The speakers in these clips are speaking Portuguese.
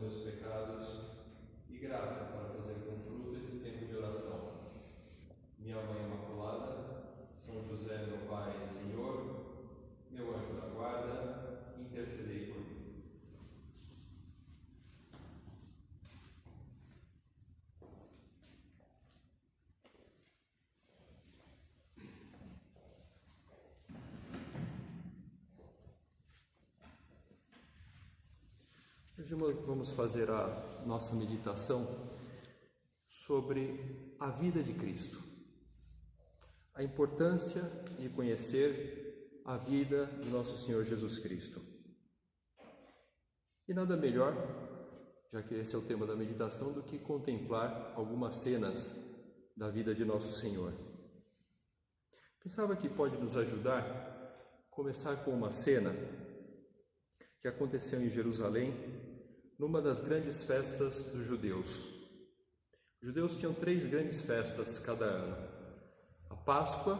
meus pecados e graça para fazer com fruto esse tempo de oração. Minha Mãe Imaculada, São José, meu Pai e Senhor, meu anjo da guarda, intercedei por mim. Hoje vamos fazer a nossa meditação sobre a vida de Cristo, a importância de conhecer a vida do nosso Senhor Jesus Cristo. E nada melhor, já que esse é o tema da meditação, do que contemplar algumas cenas da vida de nosso Senhor. Pensava que pode nos ajudar a começar com uma cena que aconteceu em Jerusalém, numa das grandes festas dos judeus. Os judeus tinham 3 grandes festas cada ano: a Páscoa,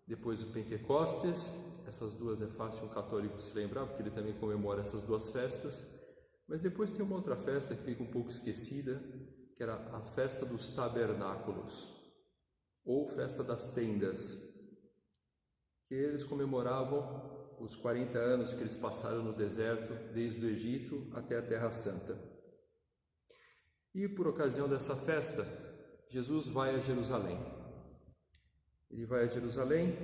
depois o Pentecostes. Essas duas é fácil um católico se lembrar, porque ele também comemora essas 2 festas. Mas depois tem uma outra festa que fica um pouco esquecida, que era a festa dos tabernáculos, ou festa das tendas, que eles comemoravam os 40 anos que eles passaram no deserto, desde o Egito até a Terra Santa. E por ocasião dessa festa, Jesus vai a Jerusalém. Ele vai a Jerusalém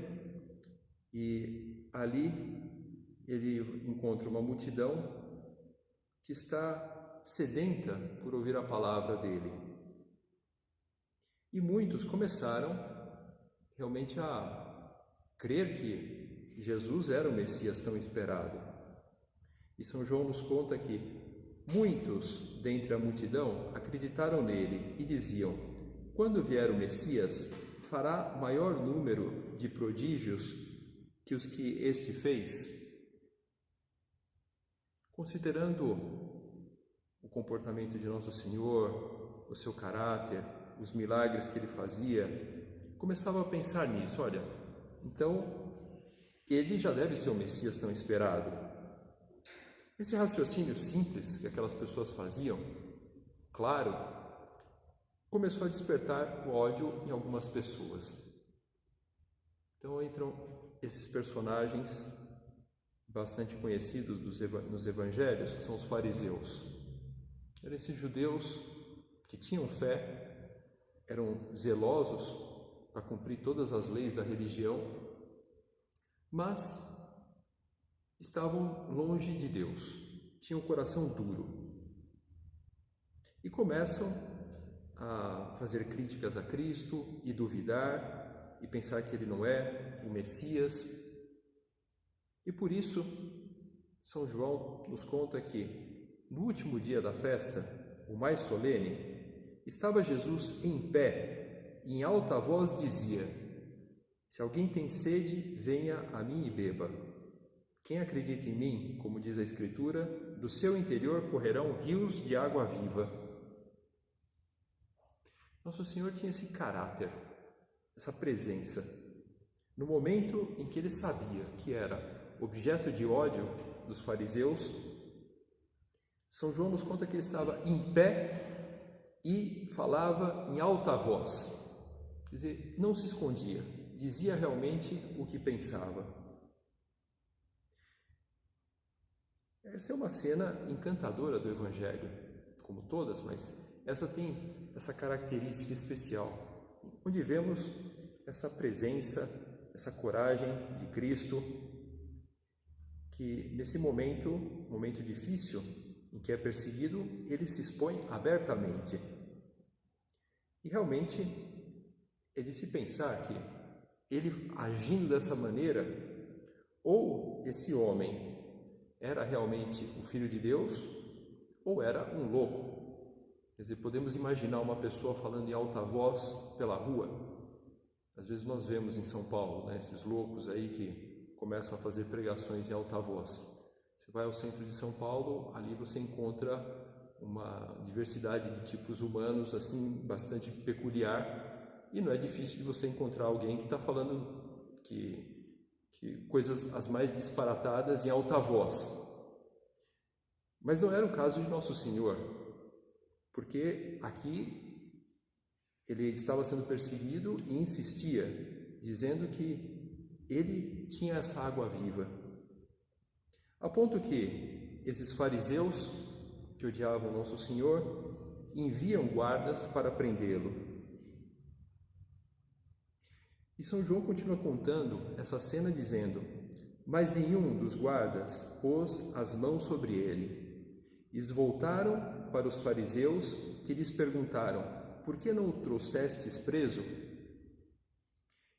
e ali ele encontra uma multidão que está sedenta por ouvir a palavra dele. E muitos começaram realmente a crer que Jesus era o Messias tão esperado. E São João nos conta que muitos dentre a multidão acreditaram nele e diziam: quando vier o Messias, fará maior número de prodígios que os que este fez. Considerando o comportamento de Nosso Senhor, o seu caráter, os milagres que ele fazia, começava a pensar nisso. Olha, então ele já deve ser o Messias tão esperado. Esse raciocínio simples que aquelas pessoas faziam, claro, começou a despertar o ódio em algumas pessoas. Então entram esses personagens bastante conhecidos nos evangelhos, que são os fariseus. Eram esses judeus que tinham fé, eram zelosos para cumprir todas as leis da religião, mas estavam longe de Deus, tinham um coração duro e começam a fazer críticas a Cristo e duvidar e pensar que ele não é o Messias. E por isso São João nos conta que no último dia da festa, o mais solene, estava Jesus em pé e em alta voz dizia: se alguém tem sede, venha a mim e beba. Quem acredita em mim, como diz a Escritura, do seu interior correrão rios de água viva. Nosso Senhor tinha esse caráter, essa presença. No momento em que ele sabia que era objeto de ódio dos fariseus, São João nos conta que ele estava em pé e falava em alta voz. Quer dizer, não se escondia, dizia realmente o que pensava. Essa é uma cena encantadora do Evangelho, como todas, mas essa tem essa característica especial, onde vemos essa presença, essa coragem de Cristo, que nesse momento difícil, em que é perseguido, ele se expõe abertamente. E realmente é de se pensar que ele agindo dessa maneira, ou esse homem era realmente o Filho de Deus, ou era um louco. Quer dizer, podemos imaginar uma pessoa falando em alta voz pela rua. Às vezes nós vemos em São Paulo, esses loucos aí que começam a fazer pregações em alta voz. Você vai ao centro de São Paulo, ali você encontra uma diversidade de tipos humanos assim bastante peculiar, e não é difícil de você encontrar alguém que está falando que coisas as mais disparatadas em alta voz. Mas não era o caso de Nosso Senhor, porque aqui ele estava sendo perseguido e insistia, dizendo que ele tinha essa água viva. A ponto que esses fariseus que odiavam Nosso Senhor enviam guardas para prendê-lo. E São João continua contando essa cena dizendo: mas nenhum dos guardas pôs as mãos sobre ele. Eles voltaram para os fariseus, que lhes perguntaram: por que não o trouxestes preso?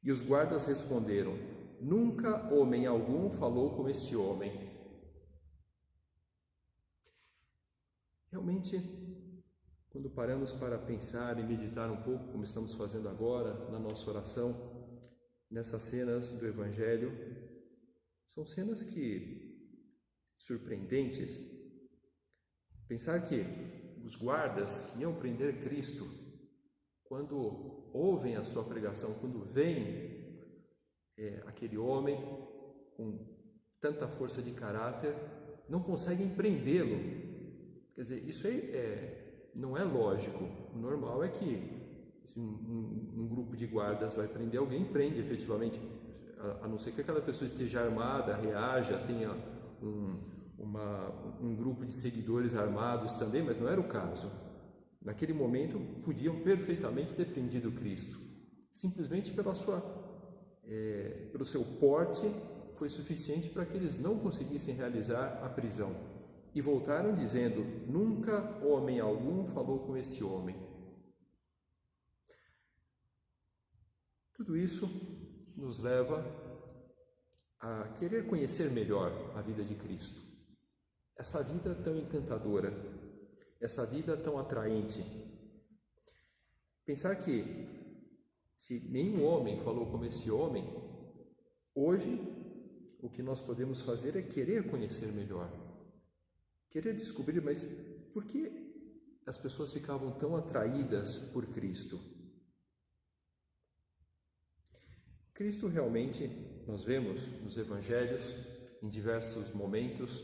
E os guardas responderam: nunca homem algum falou como este homem. Realmente, quando paramos para pensar e meditar um pouco, como estamos fazendo agora na nossa oração, nessas cenas do Evangelho, são cenas surpreendentes. Pensar que os guardas que iam prender Cristo, quando ouvem a sua pregação, quando veem aquele homem com tanta força de caráter, não conseguem prendê-lo. Quer dizer, isso não é lógico. O normal é que se um grupo de guardas vai prender alguém, prende efetivamente, a não ser que aquela pessoa esteja armada, reaja, tenha um grupo de seguidores armados também, mas não era o caso. Naquele momento, podiam perfeitamente ter prendido Cristo. Simplesmente pelo seu porte, foi suficiente para que eles não conseguissem realizar a prisão. E voltaram dizendo: nunca homem algum falou com este homem. Tudo isso nos leva a querer conhecer melhor a vida de Cristo. Essa vida tão encantadora, essa vida tão atraente. Pensar que, se nenhum homem falou como esse homem, hoje o que nós podemos fazer é querer conhecer melhor. Querer descobrir, mas por que as pessoas ficavam tão atraídas por Cristo? Cristo realmente, nós vemos nos Evangelhos, em diversos momentos,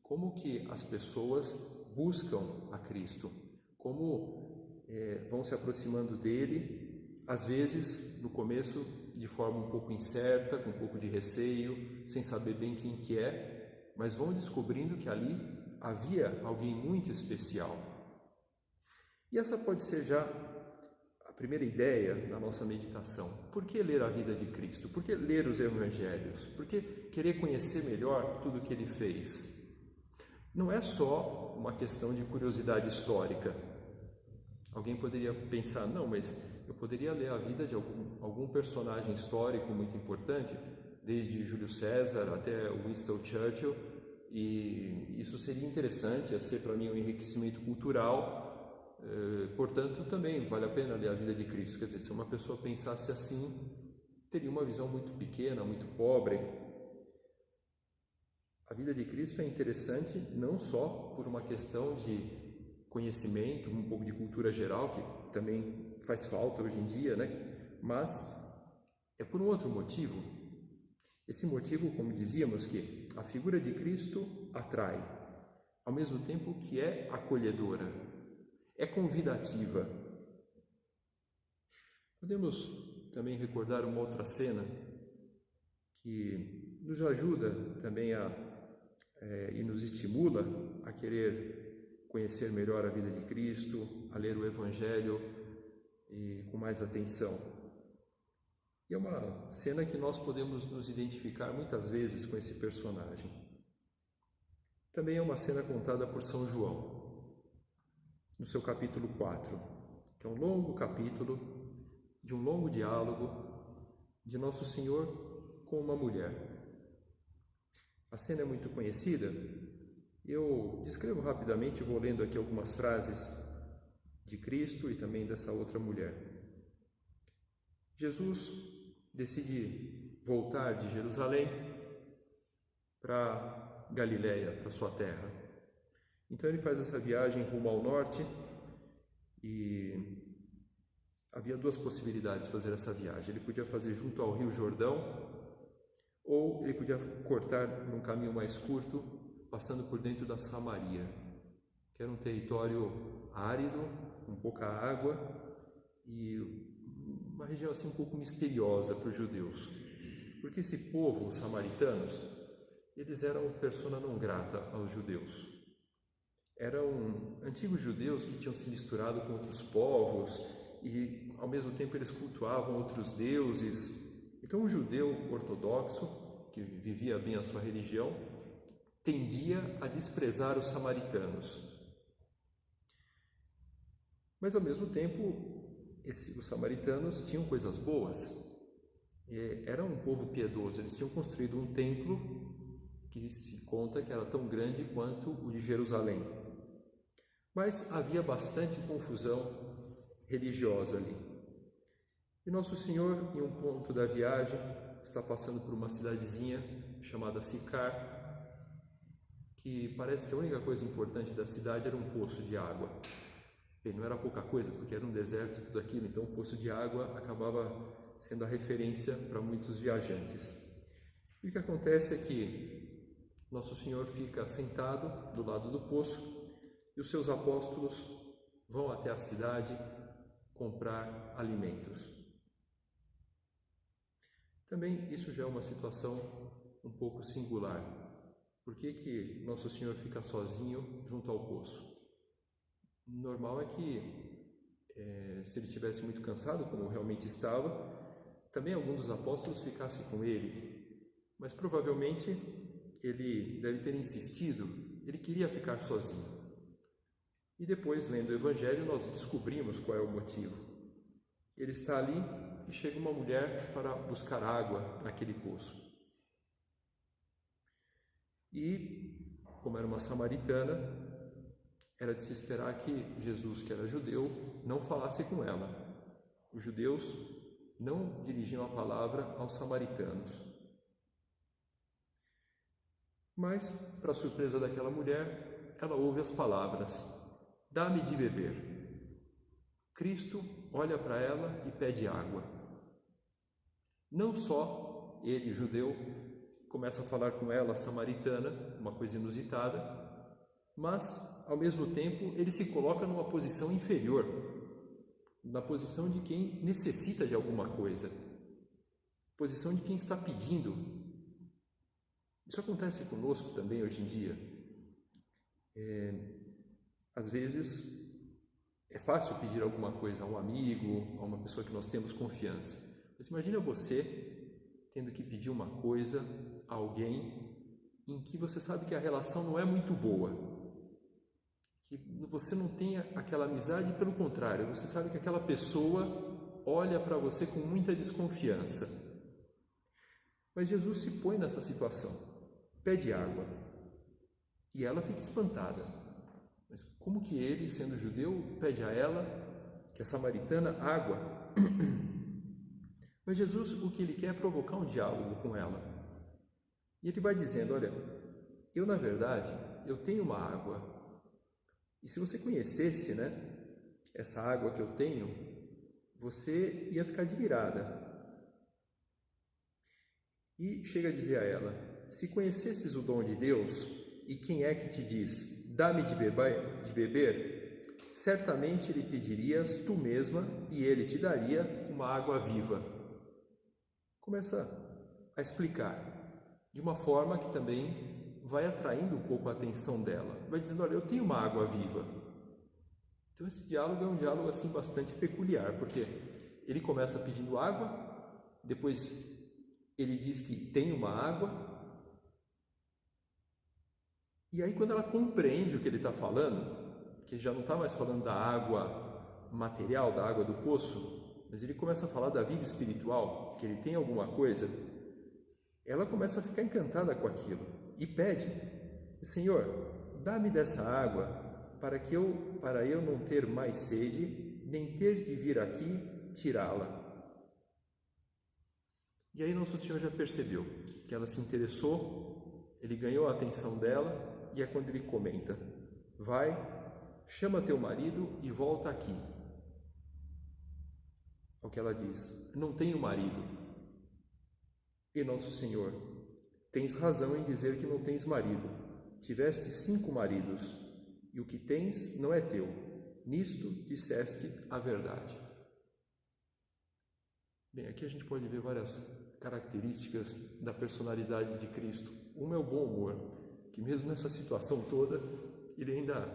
como que as pessoas buscam a Cristo, como vão se aproximando dele, às vezes, no começo, de forma um pouco incerta, com um pouco de receio, sem saber bem quem que é, mas vão descobrindo que ali havia alguém muito especial. E essa pode ser já a primeira ideia da nossa meditação. Por que ler a vida de Cristo? Por que ler os Evangelhos? Por que querer conhecer melhor tudo o que ele fez? Não é só uma questão de curiosidade histórica. Alguém poderia pensar: não, mas eu poderia ler a vida de algum personagem histórico muito importante, desde Júlio César até Winston Churchill, e isso seria interessante, ia ser para mim um enriquecimento cultural, portanto também vale a pena ler a vida de Cristo. Quer dizer, se uma pessoa pensasse assim, teria uma visão muito pequena, muito pobre. A vida de Cristo é interessante não só por uma questão de conhecimento, um pouco de cultura geral, que também faz falta hoje em dia, né? Mas é por um outro motivo. Esse motivo, como dizíamos, que a figura de Cristo atrai, ao mesmo tempo que é acolhedora, é convidativa. Podemos também recordar uma outra cena que nos ajuda também e nos estimula a querer conhecer melhor a vida de Cristo, a ler o Evangelho com mais atenção. E é uma cena que nós podemos nos identificar muitas vezes com esse personagem. Também é uma cena contada por São João, no seu capítulo 4, que é um longo capítulo de um longo diálogo de Nosso Senhor com uma mulher. A cena é muito conhecida. Eu descrevo rapidamente, vou lendo aqui algumas frases de Cristo e também dessa outra mulher. Jesus decide voltar de Jerusalém para Galiléia, para sua terra. Então ele faz essa viagem rumo ao norte e havia duas possibilidades de fazer essa viagem. Ele podia fazer junto ao Rio Jordão ou ele podia cortar por um caminho mais curto, passando por dentro da Samaria, que era um território árido, com pouca água e uma região assim um pouco misteriosa para os judeus. Porque esse povo, os samaritanos, eles eram persona não grata aos judeus. Eram antigos judeus que tinham se misturado com outros povos e, ao mesmo tempo, eles cultuavam outros deuses. Então, o judeu ortodoxo, que vivia bem a sua religião, tendia a desprezar os samaritanos. Mas, ao mesmo tempo, os samaritanos tinham coisas boas. Era um povo piedoso. Eles tinham construído um templo que se conta que era tão grande quanto o de Jerusalém. Mas havia bastante confusão religiosa ali. E Nosso Senhor, em um ponto da viagem, está passando por uma cidadezinha chamada Sicar, que parece que a única coisa importante da cidade era um poço de água. Bem, não era pouca coisa, porque era um deserto tudo aquilo, então o poço de água acabava sendo a referência para muitos viajantes. E o que acontece é que Nosso Senhor fica sentado do lado do poço e os seus apóstolos vão até a cidade comprar alimentos. Também isso já é uma situação um pouco singular. Por que Nosso Senhor fica sozinho junto ao poço? Normal é que, se ele estivesse muito cansado, como realmente estava, também algum dos apóstolos ficasse com ele. Mas provavelmente ele deve ter insistido, ele queria ficar sozinho. E depois, lendo o Evangelho, nós descobrimos qual é o motivo. Ele está ali e chega uma mulher para buscar água naquele poço. E, como era uma samaritana, era de se esperar que Jesus, que era judeu, não falasse com ela. Os judeus não dirigiam a palavra aos samaritanos. Mas, para surpresa daquela mulher, ela ouve as palavras: "Dá-me de beber." Cristo olha para ela e pede água. Não só ele, judeu, começa a falar com ela, samaritana, uma coisa inusitada, mas, ao mesmo tempo, ele se coloca numa posição inferior, na posição de quem necessita de alguma coisa, posição de quem está pedindo. Isso acontece conosco também hoje em dia. Às vezes é fácil pedir alguma coisa a um amigo, a uma pessoa que nós temos confiança. Mas imagina você tendo que pedir uma coisa a alguém em que você sabe que a relação não é muito boa, que você não tem aquela amizade, pelo contrário, você sabe que aquela pessoa olha para você com muita desconfiança. Mas Jesus se põe nessa situação, pede água, e ela fica espantada. Mas como que ele, sendo judeu, pede a ela, que é samaritana, água? Mas Jesus, o que ele quer é provocar um diálogo com ela. E ele vai dizendo: olha, eu na verdade, eu tenho uma água. E se você conhecesse, essa água que eu tenho, você ia ficar admirada. E chega a dizer a ela: se conhecesses o dom de Deus, e quem é que te diz, dá-me de beber, certamente lhe pedirias tu mesma, e ele te daria uma água viva. Começa a explicar, de uma forma que também vai atraindo um pouco a atenção dela. Vai dizendo: olha, eu tenho uma água viva. Então esse diálogo é um diálogo assim bastante peculiar, porque ele começa pedindo água, depois ele diz que tem uma água, e aí quando ela compreende o que ele está falando, que ele já não está mais falando da água material, da água do poço, mas ele começa a falar da vida espiritual, que ele tem alguma coisa, ela começa a ficar encantada com aquilo e pede: Senhor, dá-me dessa água para eu não ter mais sede, nem ter de vir aqui tirá-la. E aí Nosso Senhor já percebeu que ela se interessou, ele ganhou a atenção dela, e é quando ele comenta: vai, chama teu marido e volta aqui. Ao que ela diz: não tenho marido. E Nosso Senhor: tens razão em dizer que não tens marido, tiveste 5 maridos, e o que tens não é teu. Nisto disseste a verdade. Bem, aqui a gente pode ver várias características da personalidade de Cristo. Uma é o bom humor, que mesmo nessa situação toda, ele ainda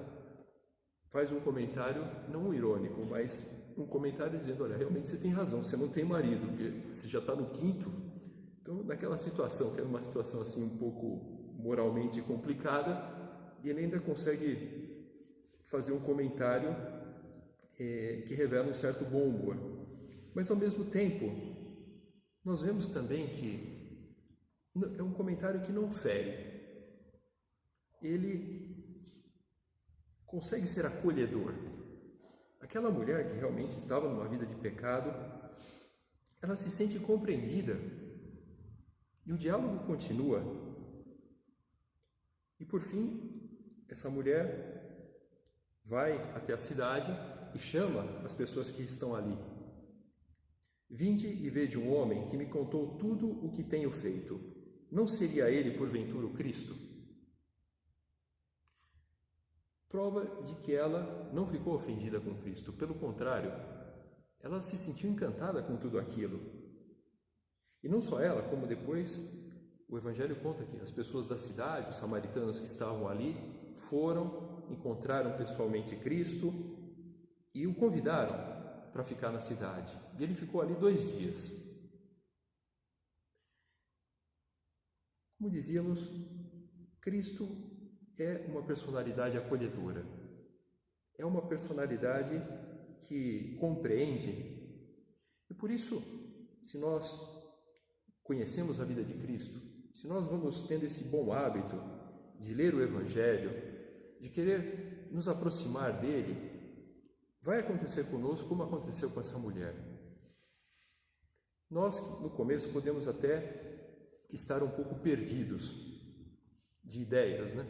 faz um comentário, não irônico, mas um comentário dizendo, olha, realmente você tem razão, você não tem marido, porque você já está no 5º. Então, naquela situação, que era uma situação assim um pouco moralmente complicada, ele ainda consegue fazer um comentário que revela um certo bom humor. Mas, ao mesmo tempo, nós vemos também que é um comentário que não fere. Ele consegue ser acolhedor. Aquela mulher que realmente estava numa vida de pecado, ela se sente compreendida. E o diálogo continua. E, por fim, essa mulher vai até a cidade e chama as pessoas que estão ali. Vinde e vede um homem que me contou tudo o que tenho feito. Não seria ele, porventura, o Cristo? Prova de que ela não ficou ofendida com Cristo. Pelo contrário, ela se sentiu encantada com tudo aquilo. E não só ela, como depois o Evangelho conta que as pessoas da cidade, os samaritanos que estavam ali, foram, encontraram pessoalmente Cristo e o convidaram para ficar na cidade. E ele ficou ali 2 dias. Como dizíamos, Cristo é uma personalidade acolhedora. É uma personalidade que compreende. E por isso, se nós conhecemos a vida de Cristo, se nós vamos tendo esse bom hábito de ler o Evangelho, de querer nos aproximar dele, vai acontecer conosco como aconteceu com essa mulher. Nós, no começo, podemos até estar um pouco perdidos de ideias, né?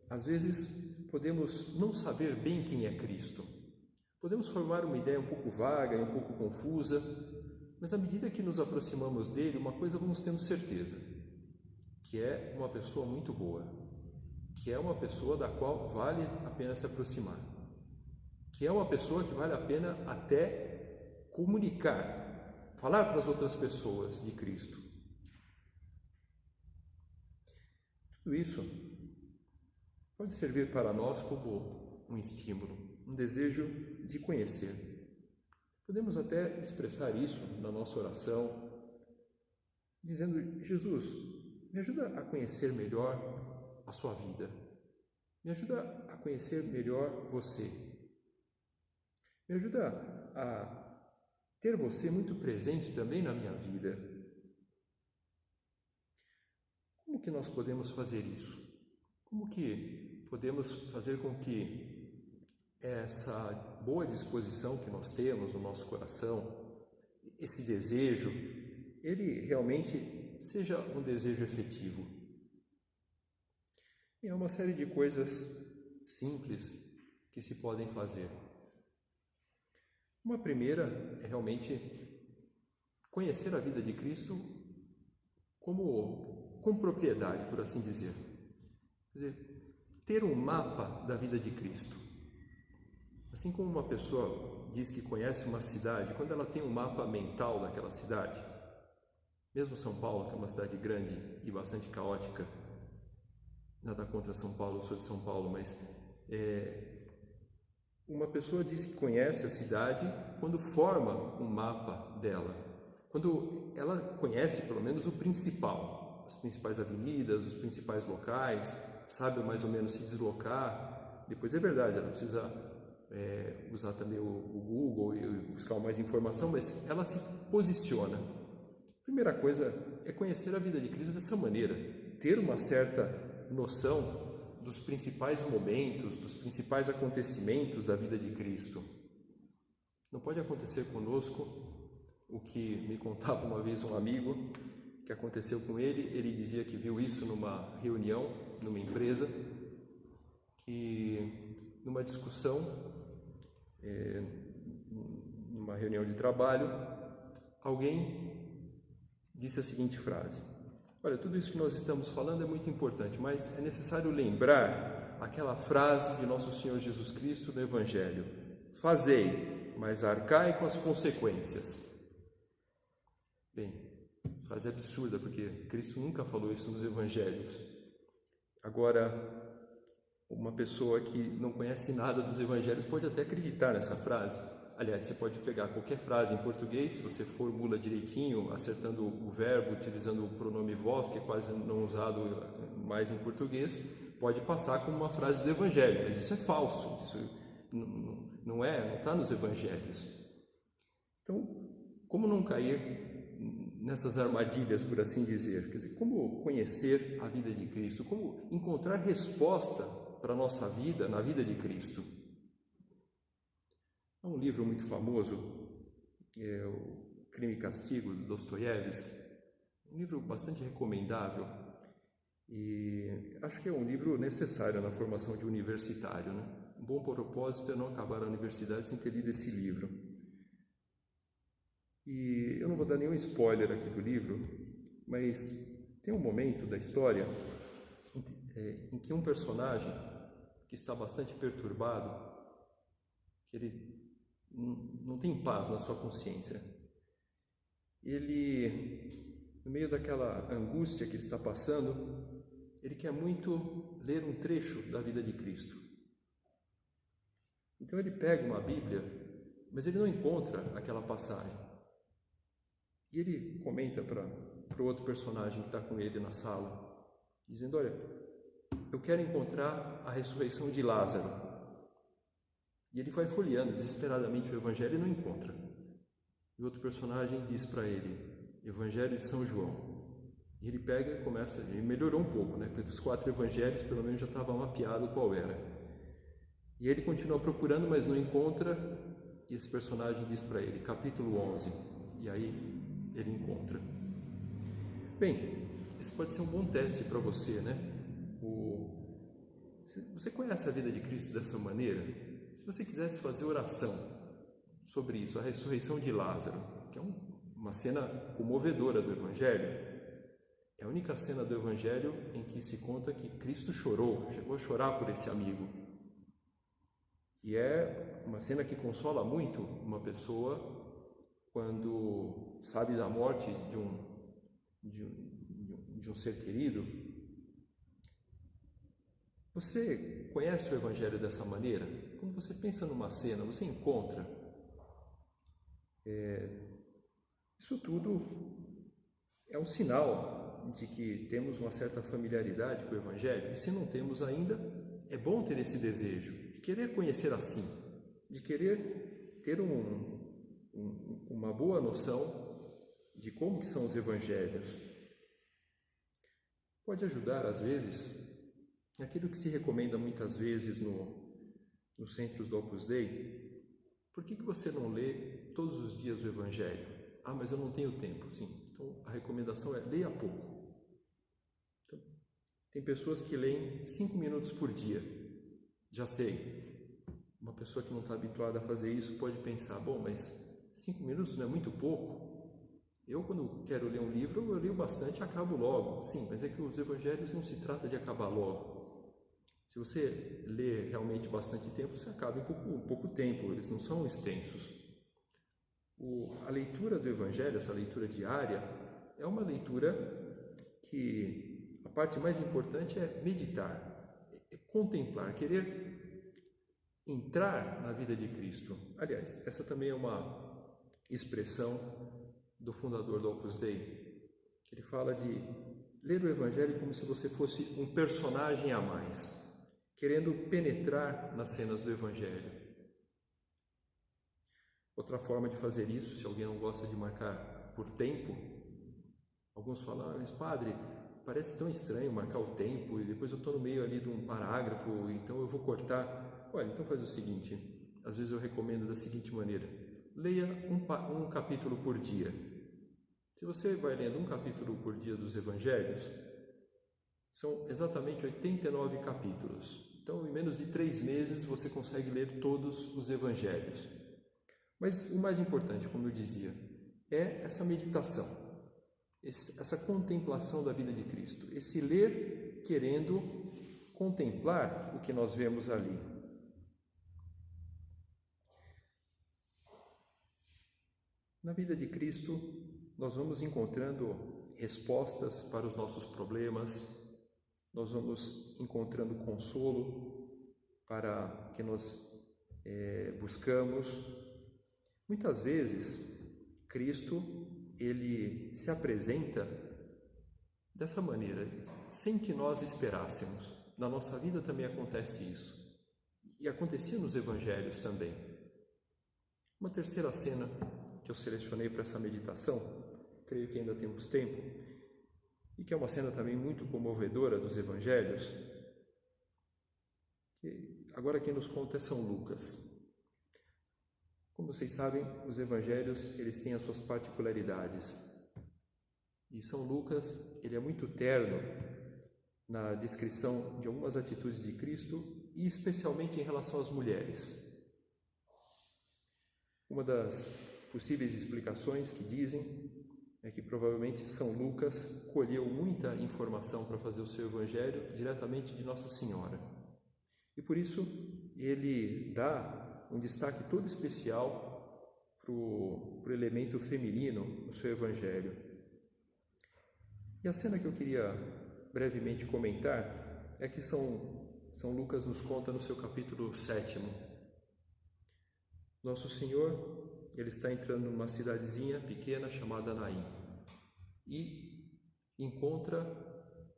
Às vezes, podemos não saber bem quem é Cristo. Podemos formar uma ideia um pouco vaga e um pouco confusa, mas à medida que nos aproximamos dele, uma coisa vamos tendo certeza, que é uma pessoa muito boa, que é uma pessoa da qual vale a pena se aproximar, que é uma pessoa que vale a pena até comunicar, falar para as outras pessoas de Cristo. Tudo isso pode servir para nós como um estímulo, um desejo de conhecer. Podemos até expressar isso na nossa oração, dizendo, Jesus, me ajuda a conhecer melhor a sua vida, me ajuda a conhecer melhor você. Me ajuda a ter você muito presente também na minha vida. Como que nós podemos fazer isso? Como que podemos fazer com que essa boa disposição que nós temos no nosso coração, esse desejo, ele realmente seja um desejo efetivo? E é uma série de coisas simples que se podem fazer. Uma primeira é realmente conhecer a vida de Cristo com propriedade, por assim dizer. Quer dizer, ter um mapa da vida de Cristo. Assim como uma pessoa diz que conhece uma cidade, quando ela tem um mapa mental daquela cidade, mesmo São Paulo, que é uma cidade grande e bastante caótica, nada contra São Paulo, eu sou de São Paulo, mas uma pessoa diz que conhece a cidade quando forma um mapa dela, quando ela conhece pelo menos o principal, as principais avenidas, os principais locais, sabe mais ou menos se deslocar. Depois é verdade, ela precisa usar também o Google e buscar mais informação, mas ela se posiciona. A primeira coisa é conhecer a vida de Cristo dessa maneira, ter uma certa noção dos principais momentos, dos principais acontecimentos da vida de Cristo. Não pode acontecer conosco o que me contava uma vez um amigo, que aconteceu com ele. Ele dizia que viu isso numa reunião, numa empresa, que numa discussão, numa reunião de trabalho, alguém disse a seguinte frase: Olha, tudo isso que nós estamos falando é muito importante, mas é necessário lembrar aquela frase de nosso Senhor Jesus Cristo no Evangelho: fazei, mas arcai com as consequências. Bem, frase absurda, porque Cristo nunca falou isso nos Evangelhos. Agora, uma pessoa que não conhece nada dos Evangelhos pode até acreditar nessa frase. Aliás, você pode pegar qualquer frase em português, se você formula direitinho, acertando o verbo, utilizando o pronome vós, que é quase não usado mais em português, pode passar como uma frase do Evangelho, mas isso é falso, isso não está nos Evangelhos. Então, como não cair nessas armadilhas, por assim dizer? Quer dizer, como conhecer a vida de Cristo? Como encontrar resposta para a nossa vida na vida de Cristo? Há um livro muito famoso, é o Crime e Castigo, de Dostoiévski, um livro bastante recomendável e acho que é um livro necessário na formação de universitário, né? Um bom propósito é não acabar a universidade sem ter lido esse livro. E eu não vou dar nenhum spoiler aqui do livro, mas tem um momento da história em que um personagem que está bastante perturbado, que ele não tem paz na sua consciência. Ele, no meio daquela angústia que ele está passando, ele quer muito ler um trecho da vida de Cristo. Então ele pega uma Bíblia, mas ele não encontra aquela passagem. E ele comenta para o outro personagem que está com ele na sala, dizendo: olha, eu quero encontrar a ressurreição de Lázaro. E ele vai folheando desesperadamente o Evangelho e não encontra. E outro personagem diz para ele: Evangelho de São João. E ele pega e começa, ele melhorou um pouco, né? Porque dos 4 evangelhos, pelo menos já estava mapeado qual era. E ele continua procurando, mas não encontra. E esse personagem diz para ele, capítulo 11. E aí ele encontra. Bem, esse pode ser um bom teste para você, né? Você conhece a vida de Cristo dessa maneira? Se você quisesse fazer oração sobre isso, a ressurreição de Lázaro, que é uma cena comovedora do Evangelho, é a única cena do Evangelho em que se conta que Cristo chorou, chegou a chorar por esse amigo. E é uma cena que consola muito uma pessoa quando sabe da morte de um ser querido. Você conhece o Evangelho dessa maneira? Quando você pensa numa cena, você encontra isso tudo é um sinal de que temos uma certa familiaridade com o Evangelho, e se não temos ainda, é bom ter esse desejo de querer conhecer assim, de querer ter uma boa noção de como que são os Evangelhos. Pode ajudar, às vezes, aquilo que se recomenda muitas vezes nos centros do Opus Dei. Por que você não lê todos os dias o Evangelho? Ah, mas eu não tenho tempo. Sim, então a recomendação é leia pouco. Então, tem pessoas que leem 5 minutos por dia. Já sei, uma pessoa que não está habituada a fazer isso pode pensar, bom, mas 5 minutos não é muito pouco? Eu, quando quero ler um livro, eu leio bastante e acabo logo. Sim, mas é que os Evangelhos não se trata de acabar logo. Se você lê realmente bastante tempo, você acaba em pouco tempo, eles não são extensos. A leitura do Evangelho, essa leitura diária, é uma leitura que a parte mais importante é meditar, é contemplar, querer entrar na vida de Cristo. Aliás, essa também é uma expressão do fundador do Opus Dei. Ele fala de ler o Evangelho como se você fosse um personagem a mais, querendo penetrar nas cenas do Evangelho. Outra forma de fazer isso, se alguém não gosta de marcar por tempo, alguns falam, mas padre, parece tão estranho marcar o tempo e depois eu estou no meio ali de um parágrafo, então eu vou cortar. Olha, então faz o seguinte, às vezes eu recomendo da seguinte maneira, leia um capítulo por dia. Se você vai lendo um capítulo por dia dos Evangelhos, são exatamente 89 capítulos. Então, em menos de 3 meses, você consegue ler todos os Evangelhos. Mas o mais importante, como eu dizia, é essa meditação. essa contemplação da vida de Cristo, esse ler querendo contemplar o que nós vemos ali. Na vida de Cristo, nós vamos encontrando respostas para os nossos problemas, nós vamos encontrando consolo para que nós buscamos. Muitas vezes, Cristo, ele se apresenta dessa maneira, sem que nós esperássemos. Na nossa vida também acontece isso. E acontecia nos evangelhos também. Uma terceira cena que eu selecionei para essa meditação, creio que ainda temos tempo, e que é uma cena também muito comovedora dos evangelhos. Agora quem nos conta é São Lucas. Como vocês sabem, os evangelhos, eles têm as suas particularidades. E São Lucas, ele é muito terno na descrição de algumas atitudes de Cristo, e especialmente em relação às mulheres. Uma das possíveis explicações que dizem é que provavelmente São Lucas colheu muita informação para fazer o seu evangelho diretamente de Nossa Senhora. E por isso ele dá um destaque todo especial para o elemento feminino no seu evangelho. E a cena que eu queria brevemente comentar é que São Lucas nos conta no seu capítulo 7. Nosso Senhor, ele está entrando numa cidadezinha pequena chamada Naim e encontra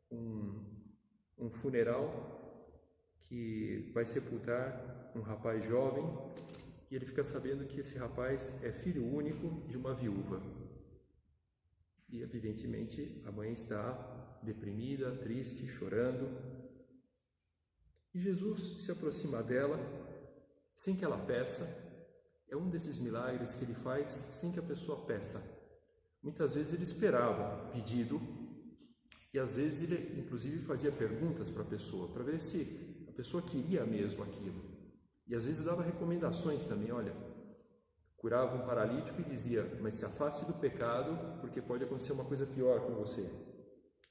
um funeral que vai sepultar um rapaz jovem, e ele fica sabendo que esse rapaz é filho único de uma viúva. E evidentemente a mãe está deprimida, triste, chorando. E Jesus se aproxima dela sem que ela peça. É um desses milagres que ele faz sem que a pessoa peça. Muitas vezes ele esperava pedido, e às vezes ele inclusive fazia perguntas para a pessoa, para ver se a pessoa queria mesmo aquilo. E às vezes dava recomendações também, olha, curava um paralítico e dizia, mas se afaste do pecado, porque pode acontecer uma coisa pior com você.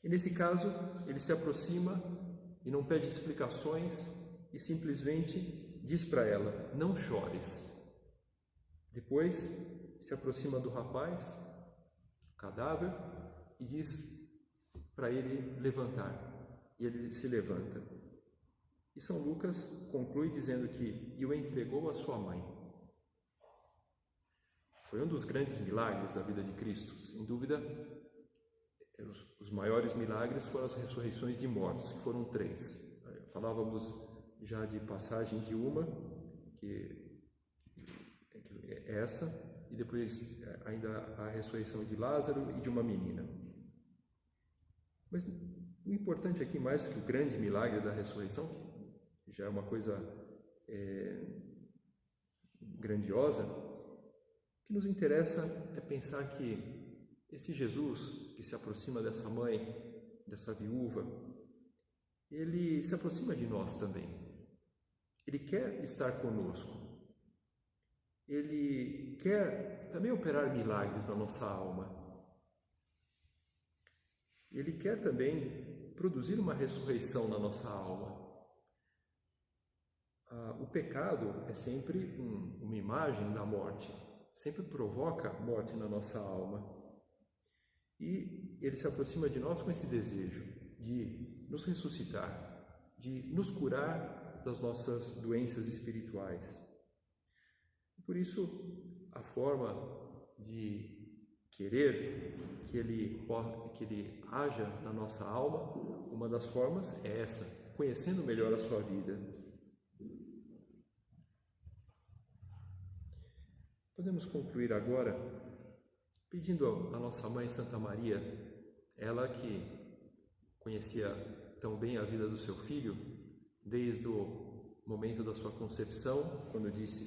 E nesse caso, ele se aproxima e não pede explicações e simplesmente diz para ela, não chores. Depois se aproxima do rapaz, cadáver, e diz para ele levantar. E ele se levanta. E São Lucas conclui dizendo que e o entregou à sua mãe. Foi um dos grandes milagres da vida de Cristo. Sem dúvida, os maiores milagres foram as ressurreições de mortos, que foram 3. Falávamos já de passagem de uma, que é essa, e depois ainda a ressurreição de Lázaro e de uma menina. Mas o importante aqui, mais do que o grande milagre da ressurreição, que já é uma coisa grandiosa, o que nos interessa é pensar que esse Jesus que se aproxima dessa mãe, dessa viúva, ele se aproxima de nós também. Ele quer estar conosco. Ele quer também operar milagres na nossa alma. Ele quer também produzir uma ressurreição na nossa alma. O pecado é sempre uma imagem da morte, sempre provoca morte na nossa alma. E ele se aproxima de nós com esse desejo de nos ressuscitar, de nos curar das nossas doenças espirituais. Por isso, a forma de querer que ele haja na nossa alma, uma das formas é essa, conhecendo melhor a sua vida. Podemos concluir agora pedindo à nossa Mãe Santa Maria, ela que conhecia tão bem a vida do seu filho, desde o momento da sua concepção, quando disse